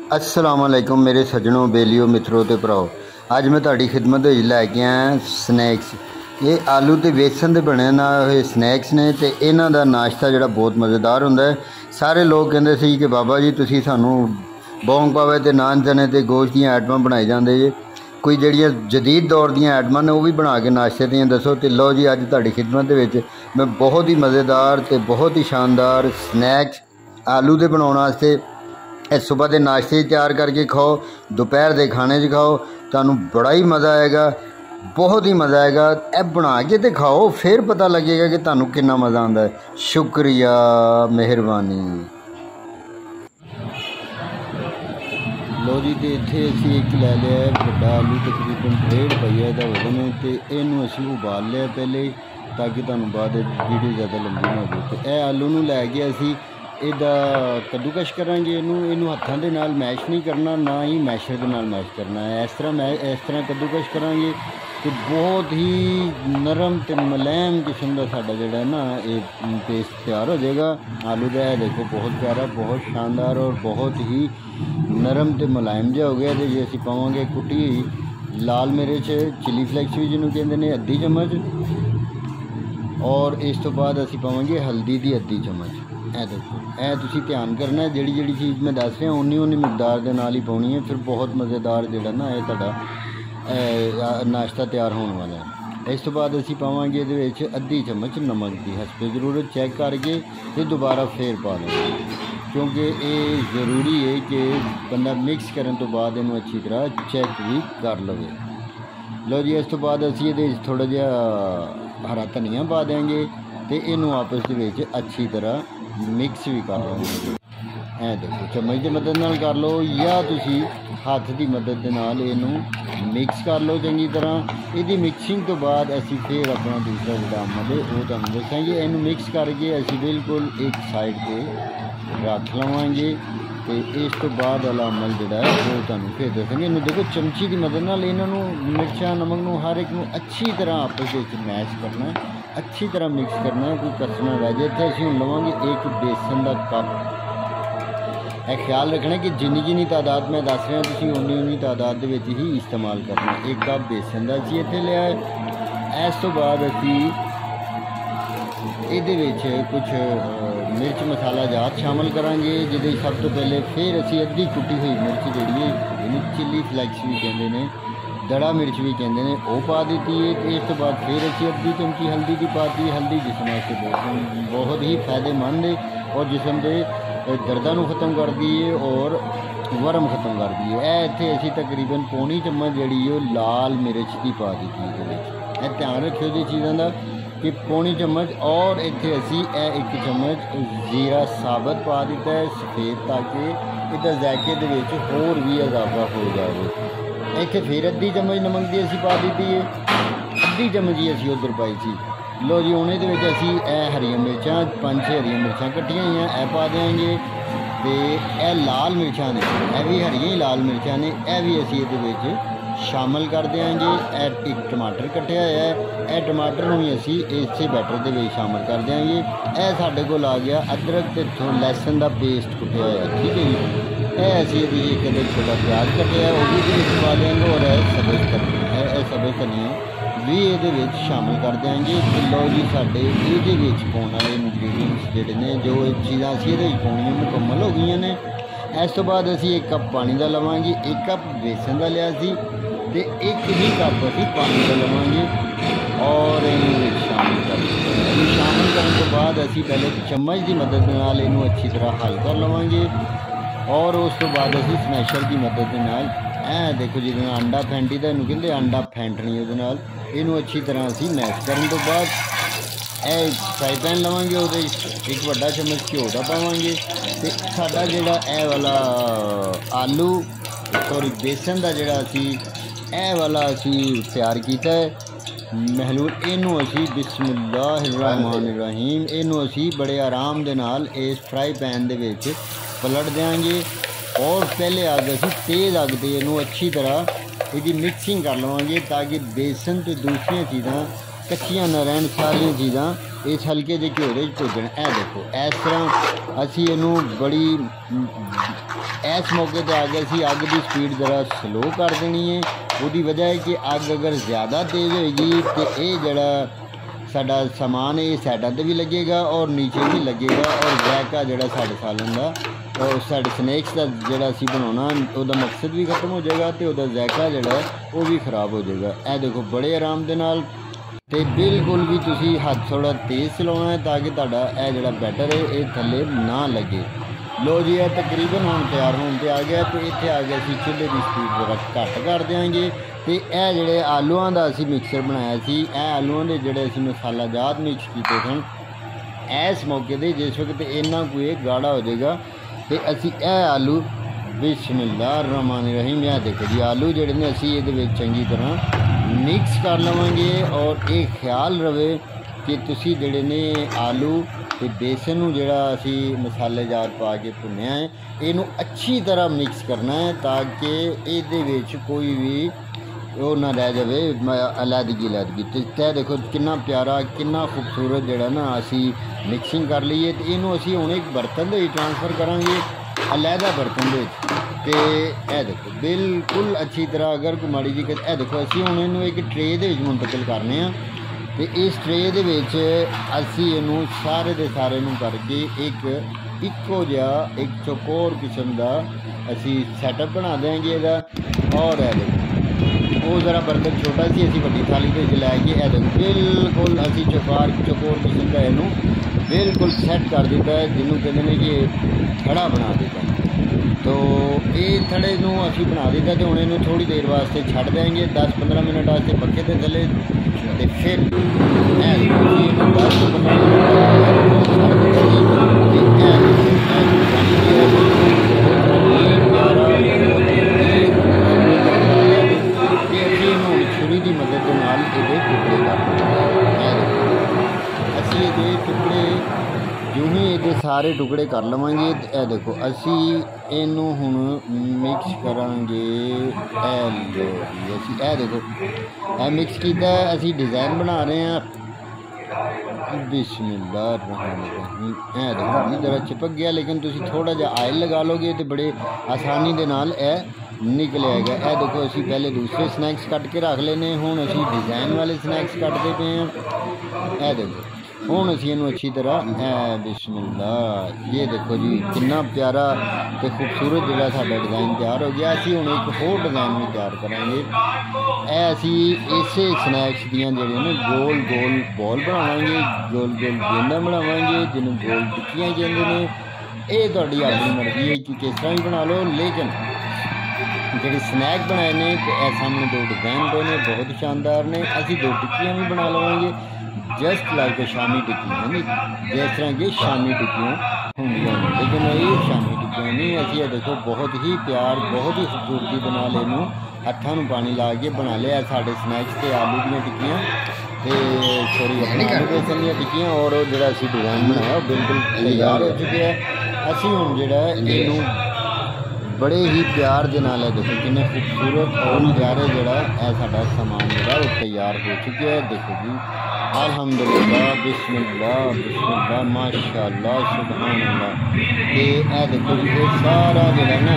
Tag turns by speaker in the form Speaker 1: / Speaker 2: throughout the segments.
Speaker 1: अस्सलाम वालेकुम मेरे सज्जनों बेलियो मित्रों ते भराओ। अज मैं तुहाडी खिदमत विच लैके आया स्नैक्स। ये आलू ते बेसन दे बने हुए स्नैक्स ने ते इन्हां दा नाश्ता जिहड़ा बहुत मज़ेदार हुंदा है। सारे लोग कहंदे सी कि बाबा जी तुसीं सानूं बौंग पावे ते नान चने ते गोश्त दीयां आइटमां बनाई जांदे जे, कोई जिहड़ियां जदीद दौर दीयां आइटमां ने वो भी बना के नाश्ते दियां दसो। तो लो जी अज तुहाडी खिदमत दे विच मैं बहुत ही मज़ेदार ते बहुत ही शानदार स्नैक्स आलू दे बनाउण वास्ते सुबह के नाश्ते तैयार करके खाओ, दोपहर के खाने खाओ, तुहानूं बड़ा ही मज़ा आएगा, बहुत ही मज़ा आएगा। ए बना के तो खाओ फिर पता लगेगा कि तुहानूं कितना मज़ा आता है। शुक्रिया, मेहरबानी। लो जी, तो इत्थे असीं एक लै लिया बड़ा आलू, तकरीबन 1.5 पई है वजन है, तो इनू असीं उबाल लिया पहले ताकि तुहानूं बाद वीडियो ज़्यादा लंबी ना हो। तो यह आलू नूं लैके असीं इहदा कद्दूकश करांगे। इनू हत्थां दे नाल मैश नहीं करना, ना ही मैशर दे नाल मैश करना है। इस तरह कद्दूकश करांगे तो बहुत ही नरम ते मुलायम किस्म का साडा जिहड़ा ना ये पेस्ट तैयार हो जाएगा आलू का। देखो बहुत प्यारा, बहुत शानदार और बहुत ही नरम ते मुलायम जिहा हो गया। तो ये असीं पावांगे कुटी हुई लाल मिर्च, चिली फ्लैक्स भी जिन्होंने कहते हैं, अद्धी चम्मच। और इस तो बाद असीं पावांगे हल्दी दी अद्धी चम्मच। ए देखो, ए तुसीं ध्यान करना है, जिहड़ी चीज़ मैं दस रहा उन्नी मिकदार दे नाल ही पाउणी है। फिर बहुत मज़ेदार जिहड़ा ना ये तुहाडा नाश्ता तैयार होने वाला है। इस तो बाद असीं पावांगे इहदे विच अद्धी चम्मच नमक दी, हसबे ज़रूरत चेक करके फिर दोबारा फिर पा लेंगे, क्योंकि ये ज़रूरी है कि बंदा मिक्स करने तो बाद इनू अच्छी तरह चेक भी कर लवे। लो जी, इस तो बाद असीं इहदे विच थोड़ा जिहा हरा धनिया पा देंगे तो इनू आपस दे विच अच्छी तरह मिक्स भी कर लेंगे। ऐ देखो, चम्मच की मदद नाल कर लो या तुसी हाथ की मदद दे नाल इनू मिक्स कर लो चंगी तरह। इहदी मिक्सिंग तो बाद असीं फिर अपना दूसरा जिहड़ा अमल है वो तुहानूं दसांगे। इनू मिक्स करके असीं बिल्कुल एक साइड पर रख लवांगे। तो इस तो बाद वाला अमल जिहड़ा है वो तुहानूं फिर दसांगे। इनू देखो चमची की मदद नाल इन्हां मिर्चां नमक नूं हर एक नूं अच्छी तरह आपस विच मैश करना है, अच्छी तरह मिक्स करना है, कोई कसना रह जाए। तो असीं हुण लवांगे एक बेसन का कप। यह ख्याल रखना कि जिन्नी तादाद मैं दस रहा तुसीं उन्नी तादाद दे विच ही इस्तेमाल करना। एक कप बेसन का असीं इत्थे लिया है। इस तो बाद असीं इहदे विच कुछ मिर्च मसाला जात शामिल करांगे, जिहदे सब तो पहले फिर असीं अद्धी कुटी हुई मिर्च जिहड़ी है, जिहनूं चिली फ्लैक्स भी कहंदे ने, दड़ा मिर्च भी कहते हैं, वो पा दी है। तो इस तो बाद फिर असीं अद्धी चमची हल्दी की पाती। हल्दी जिसम वास्ते बहुत ही फायदेमंद है और जिसम के दर्दां नूं खत्म करती है और वरम खत्म करती है। इत्थे असीं तकरीबन पौनी चम्मच जिहड़ी है लाल मिर्च की पा दी है। ध्यान रखियो जी चीज़ों का कि पौनी चम्मच, और इत्थे असीं एक चम्मच जीरा साबत पा दिता है सफ़ेद, ताकि इहदा जायके दे विच होर भी इजाफा हो जाए। इत्थे फिर अद्धी चम्मच नमक की असीं पा दी है, अद्धी चम्मच ही असीं उधर पाई थी। लो जी, हुण इहदे विच असीं हरियां मिर्चां 5-6 हरियां मिर्चां कट्टियां हुई ए पा देंगे। तो यह लाल मिर्चां ने, यह भी हरियां ही लाल मिर्चां ने, यह भी असीं इहदे विच शामिल कर देंगे। एक टमाटर कट्टिया है, यह टमाटर नूं भी असीं इसे बैटर दे विच शामिल कर देंगे। यह साडे कोल आ गया अदरक ते लहसुन का पेस्ट कुटिया होया, ठीक है जी। यह असीं एक छोटा प्याज कटिया वो भी पा देंगे, और सब्ज़ धनिया भी ये शामिल कर देंगे। तो लो जी, साडे ये पाने वाले इंग्रीडिएंट्स जिहड़े ने, जो चीज़ां असीं इहदे विच पाउणियां मुकम्मल हो गई ने। इस तो बाद असीं 1 कप पानी का लवांगे, 1 कप बेसन का लिया सी, तो 1 ही कप असीं पानी का लवांगे और इनू शामिल कर देंगे। शामिल करने तो बाद असीं पहले चम्मच की मदद नाल इनू अच्छी तरह हल कर लवांगे, और उस तो बाद असीं स्मैशर की मदद नाल देखो जी अंडा फैंटी दा इनू कहंदे, अंडा फैंटनी उहदे नाल इनू अच्छी तरह असीं मैश करने तो बाद फ्राई पैन लवांगे, उहदे एक वड्डा चम्मच घ्यो का पावांगे। तो साडा जिहड़ा वाला आलू सॉरी बेसन का जिहड़ा असीं वाला असीं तैयार कीता है महलूल, इनू असीं बिस्मिल्लाहिर्रहमानिर्रहीम इनू असीं बड़े आराम दे नाल इस फ्राई पैन दे विच पलट देंगे, और पहले अग असीं तेज़ अग ते इनू अच्छी तरह इसकी मिक्सिंग कर लवांगे, ताकि बेसन तो दूसरिया चीज़ां कच्चियां ना रहन सारिया चीज़ां इस हल्के जे घ्यो दे भुजन। ए देखो इस तरह असी इनू बड़ी इस मौके पर अग असी अग की स्पीड ज़रा स्लो कर देनी है। उसकी वजह है कि अग अगर ज़्यादा तेज़ होएगी तो ये जड़ा साडा समान है साइडों पर भी लगेगा और नीचे भी लगेगा और जायका जड़ा साढ़े सालन का और साढ़े स्नैक्स का जड़ा असी बनाना उसका मकसद भी खत्म हो जाएगा तो उसका जायका जड़ा वो भी खराब हो जाएगा। ए देखो बड़े आराम के नाल ते बिल्कुल भी तुसी हाथ थोड़ा तेज़ चलाना है ताकि तुहाडा यह जड़ा बैटर है ये थले ना लगे। लो जी यह तकरीबन हम तैयार होने पर आ गया तो इतने आ गया असी चूल्हे की स्पीड जरा घट कर देंगे। तो यह जोड़े आलूआं का असी मिक्सर बनाया सी आलूआं के जोड़े असी मसालाजात मिक्स किए सन इस मौके पर जिस वक्त इन्ना कोई गाढ़ा हो जाएगा तो असी आलू बिस्मिल्लाहिर्रहमानिर्रहीम यह देखो जी आलू जोड़े ने असी ये चंगी तरह मिक्स कर लवांगे और एक ख्याल रहे कि तुसी जोड़े ने आलू तो बेसन जोड़ा असी मसालेजात पा के भुनया है इनू अच्छी तरह मिक्स करना है ताकि ये कोई भी वो ना रह जाए अलहदगी। तो तय देखो कितना प्यारा कितना खूबसूरत जड़ा ना असी मिक्सिंग कर लीए तो इनू असी हुण एक बर्तन दे ट्रांसफर करांगे अलहदा बर्तन दे ते ए देखो बिल्कुल अच्छी तरह अगर कोई माड़ी जी ए देखो असी हुण इनू एक ट्रे दे विच मुंतकिल करने आ तो इस ट्रे दे विच असी इनू सारे दे सारे नू करके एक इक्को जिहा एक चौकोर किस्म का असी सैटअप बना देंगे इहदा। और ए देखो वो ज़रा बर्तन छोटा सी असी वड्डी थाली के लैके ए देखो बिल्कुल असी चौकोर किस्म का इनू बिल्कुल सैट कर दिता है जिन्हों कहते हैं कि थड़ा बना दिता। तो ये थड़े नू असी बना दिता तो हुण इनू थोड़ी देर वास्ते छड़ देंगे 10-15 मिनट वास्ते पक्के ते थले तो फिर 10-15 छुरी की मदद के नाल ये टुकड़े कर असी ये टुकड़े जो ही ये सारे टुकड़े कर लवांगे। ए देखो असी इनू हुण मिक्स करांगे असी ए देखो ए मिक्स किया असी डिज़ाइन बना रहे हैं बिस्मिल्लाहिर्रहमानिर्रहीम। ए देखो ज़रा चिपक गया लेकिन तुसी थोड़ा जा आयल लगा लोगे तो बड़े आसानी के नाल निकल आएगा। ए देखो असी पहले दूसरे स्नैक्स कट के रख लेने हुण असी डिज़ाइन वाले स्नैक्स कटते पे हैं। ए देखो हुण असी इनू अच्छी तरह बिस्मिल्लाह ये देखो जी कितना प्यारा तो खूबसूरत जो साडा डिज़ाइन तैयार हो गया। असी हुण एक होर डिज़ाइन भी तैयार करांगे ए असी इसे स्नैक्स दियां जिहड़ियां ने गोल गोल बॉल बनावांगे गोल गोल गेंदा बनावांगे जिन्हों गोल टिक्कियां कहंदे ने। ये तुहाडी अपनी मर्जी है कि किस तरह भी बना लो लेकिन जो स्नैक बनाए ने तो ए सामने दो डिज़ाइन पे ने बहुत शानदार ने। असी दो टिक्कियां भी बना लवांगे जस्ट लाइक शामी टिक्कियां नहीं जिस तरह की शामी टिक्कियां होंदियां ने लेकिन ये शामी टिक्कियां नहीं। असी देखो बहुत ही प्यार बहुत ही खूबसूरती बना लेनू हत्थां नूं पानी ला के बना लिया साढ़े स्नैक्स ते आलू दी टिक्कियां ते सॉरी अपने बेसन दी टिक्कियां और जो असी डिज़ाइन बनाया बिल्कुल तैयार हो चुके हैं। असी हुण जिहड़ा इनू बड़े ही प्यार के नाल देखो कितने खूबसूरत और प्यारे जड़ा है साडा समान जड़ा वो तैयार हो चुका है। देखो जी अल्हम्दुलिल्लाह बिस्मिल्लाह बिस्मिल्लाह माशाअल्लाह सुभान अल्लाह। ते ए देखो जी ये सारा जड़ा ना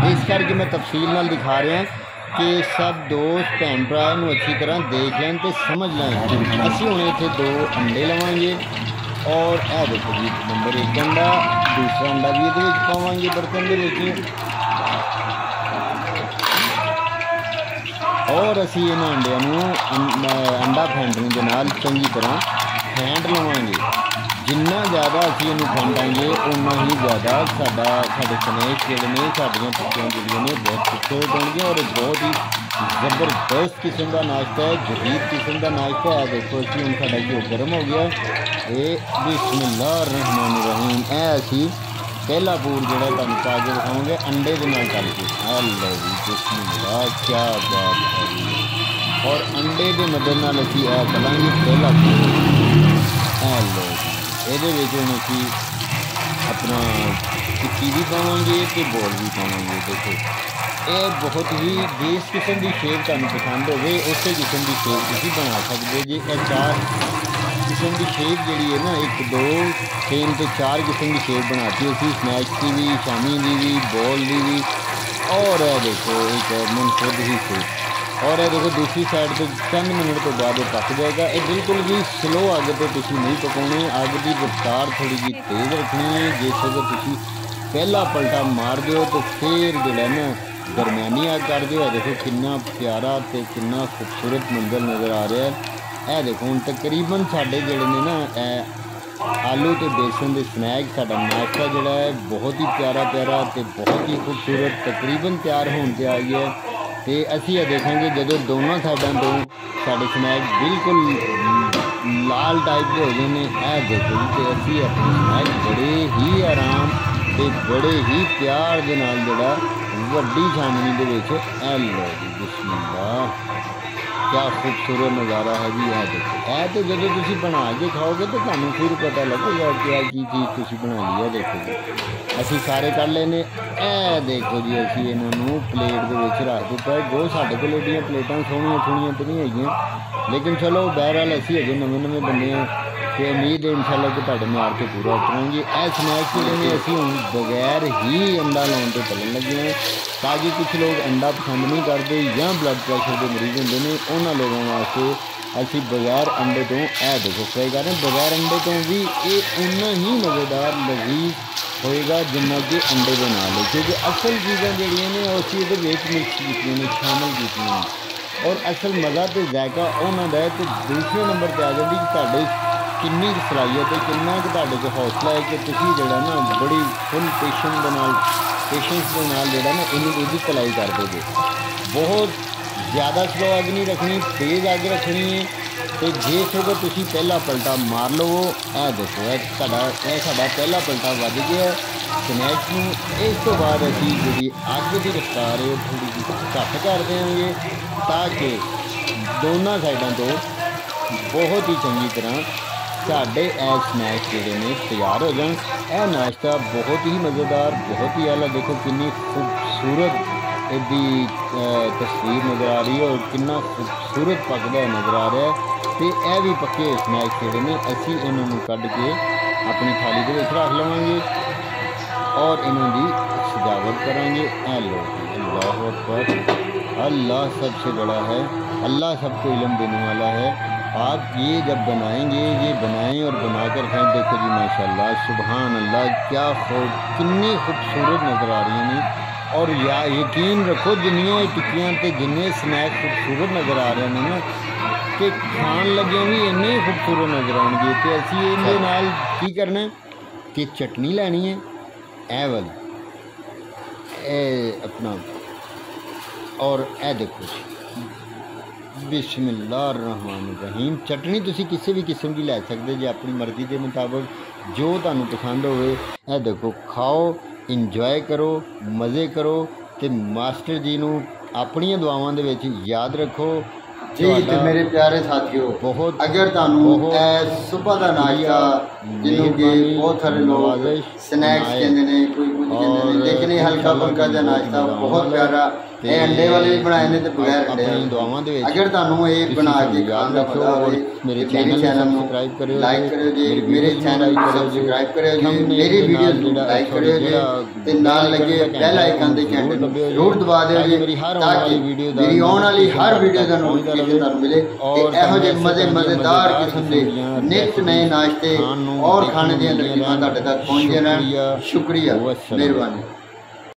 Speaker 1: इस करके मैं तफसील नाल दिखा रहा कि सब दोस्त भैन भरा नूं अच्छी तरह देख लें तो समझ लें। असी हुण इत्थे 2 अंडे लवांगे और ए देखो जी नंबर 1 अंडा दूसरा अंडा भी ये पावांगे बर्तन दे विच और असी इन्हां अंडियां नूं अंडा फेंटने के नाल चंगी तरह फेंट लवांगे। जिन्ना ज़्यादा असी इनू फेंटांगे उन्ना ही ज़्यादा साढ़े स्नैक्स जिहड़े ने साडियां टिक्कियां जिहड़ियां ने बहुत खूबसूरत होणगियां और बहुत ही ज़बरदस्त किस्म का नाश्ता है जदीद किस्म का नाश्ता है। देखो असी हुण साडा घ्यो गर्म हो गया ये बिस्मिल्लाहिर्रहमानिर्रहीम। ए असी पहला पूर जो पा के दिखाओगे अंडे के नाल तल के अल्लाह जी बिस्मिल्लाह क्या बात है। और अंडे के मदद नाल असी ए तलांगे पहला पूर अल्लाह जी ये असी अपना टिक्की भी पावांगे तो बॉल भी पावांगे। देखो ये बहुत ही जिस किस्म की शेप तुहानूं पसंद होवे उस किस्म की शेप तुसीं बना सकते जी। चार किस्म की शेप जी है ना, 1 2 3 तो 4 किस्म की शेप बनाती है स्नैक्स की भी, शामी की भी, बॉल की भी। और है देखो एक मुनफरद ही शेप। और है देखो दूसरी साइड तो चंद मिनट तो बाद पक जाएगा। ये बिल्कुल भी स्लो अग पर तुसीं नहीं पकाने, अग की रफ्तार थोड़ी जी तेज़ रखनी है। जिस अगर तुसीं पहला पलटा मार दो तो फिर जो ना दरम्यानी अग कर दो। देखो कितना प्यारा तो कितना खूबसूरत मंजर नज़र आ रहा है। यह देखो हम तकरीबन साढ़े जोड़े ने ना आलू तो बेसन के स्नैक साडा नाश्ता जोड़ा है बहुत ही प्यारा प्यारा तो बहुत ही खूबसूरत तकरीबन तैयार होने पर आई है। तो असी यह देखेंगे जो दोनों साइडों तो साढ़े स्नैक बिल्कुल लाल टाइप के हो गए हैं। यह देखो जी तो असी अपने स्नैक बड़े ही आराम तो बड़े ही प्यार के नाल जोड़ा वड्डी छाननी के विच लो जी बिस्मिल्लाह। क्या खूबसूरत नज़ारा है जी। यह देखो यह तो जो तुम बना के खाओगे तो तुम्हें फिर पता लगेगा कि यह की चीज़ तुम बना ली है। देखो जी असी सारे कर लेने। ए देखो जी असी इन्हों प्लेट के रख दिता है। जो साढ़े को एडियाँ प्लेटां सोहनियां सोहनियां तो नहीं है, लेकिन चलो बहरहाल असी अजे नवे नवे बंदे हैं तो उम्मीद है इंशाल्लाह कि तुहाडे म्यार तो पूरा उतरांगे। यह स्नैक्स जोड़े असी हुण बगैर ही अंडा लाने तो तलन लगे हैं, ताकि कुछ लोग अंडा पसंद नहीं करते या ब्लड प्रैशर के मरीज होंगे ने, उन्होंने लोगों वास्ते असी बगैर अंडे तो यह देखो फ्राई कर रहे हैं। बगैर अंडे तो भी ये उन्ना ही मज़ेदार लजीज होएगा जिन्ना कि अंडे के नाल, क्योंकि असल चीज़ां जिहड़ियां ने उस चीज़ मिक्स कीतियां ने, शामिल कीतियां और असल मज़ा तो जायका उन्होंने दा है। तो दूसरे नंबर पर आ जाती कि तुहाडे किन्नी सलाहियत है, किन्ना कि तुहाडे च हौसला है कि तुसीं जिहड़ा ना बड़ी फुल पेशेंस के नाल जिहड़ा ना इहदी तलाई कर दोगे। बहुत ज़्यादा स्लो अग नहीं रखनी, तेज़ अग रखनी है। तो जिस वक्त तुसीं पहला पलटा मार लवो, यह देखो साडा पहला पलटा वज गया स्नैक्स में। इस तो बाद असी जी अग की रफ्तार है थोड़ी जी घट कर देंगे ताकि दोनों साइडों तो बहुत ही चंगी तरह साढ़े स्नैक्स जोड़े ने तैयार हो जाए। यह नाश्ता बहुत ही मज़ेदार बहुत ही आला। देखो कितनी खूबसूरत इसकी तस्वीर नज़र आ रही है और कितना खूबसूरत पकदा नज़र आ रहा है। तो यह भी पक्के स्नैक्स जोड़े ने असी इन्हों कढ़ के अपनी थाली के रख लवेंगे और इन्हों की सजावट करांगे। ए लो अल्लाह अकबर, अल्लाह सबसे बड़ा है, अल्लाह सबको इल्म देने वाला है। आप ये जब बनाएंगे ये बनाएं और बना कर खाएँ। देखो जी माशाल्लाह सुभान अल्लाह क्या कितनी खूबसूरत नज़र आ रही हैं। और या यकीन रखो जिन्नियां टिक्कियां ते जिन्ने स्नैक खूबसूरत नज़र आ रहे हैं ना कि खान लगे भी इन्ने खूबसूरत नज़र आएंगे। तो असी इहदे नाल की करना कि चटनी लैनी है ए वाली अपना, और ए देखो बिस्मिल्लाहिर्रहमानिर्रहीम। चटनी तुसी किसी भी किस्म की लै सकते जे अपनी मर्जी के मुताबिक जो तुहानू पसंद होवे। ए देखो खाओ, इंजॉय करो, मज़े करो तो मास्टर जी नू अपनी दुआवां दे विच याद रखो जी। तो मेरे प्यारे साथियों बहुत अगर तुहानू सुबह का नाश्ता जिन्हों के बहुत सारे लोग स्नैक्स कहते हैं, कोई कुछ कहते हैं, लेकिन ये हल्का फुल्का का नाश्ता बहुत प्यारा ये अंडे वाले भी बनाए ने तो बगैर अंडे अगर तुहानू ये बना के खाने का पता हो मेरे चैनल सब्सक्राइब करो, लाइक करो जी, मेरे चैनल को सब्सक्राइब करो जी, मेरी वीडियो लाइक करो जी ते नाल लगे बेल आइकन दे घंटे जरूर दबा दिओ जी ताकि मेरी आने वाली हर वीडियो का नोटिफिकेशन तुहानू मिले। और एहो जे मज़ेदार किस्म के नित नए नाश्ते और खाने दी तरकीबां तुहाडे तक पहुंच जाण। शुक्रिया, मेहरबानी।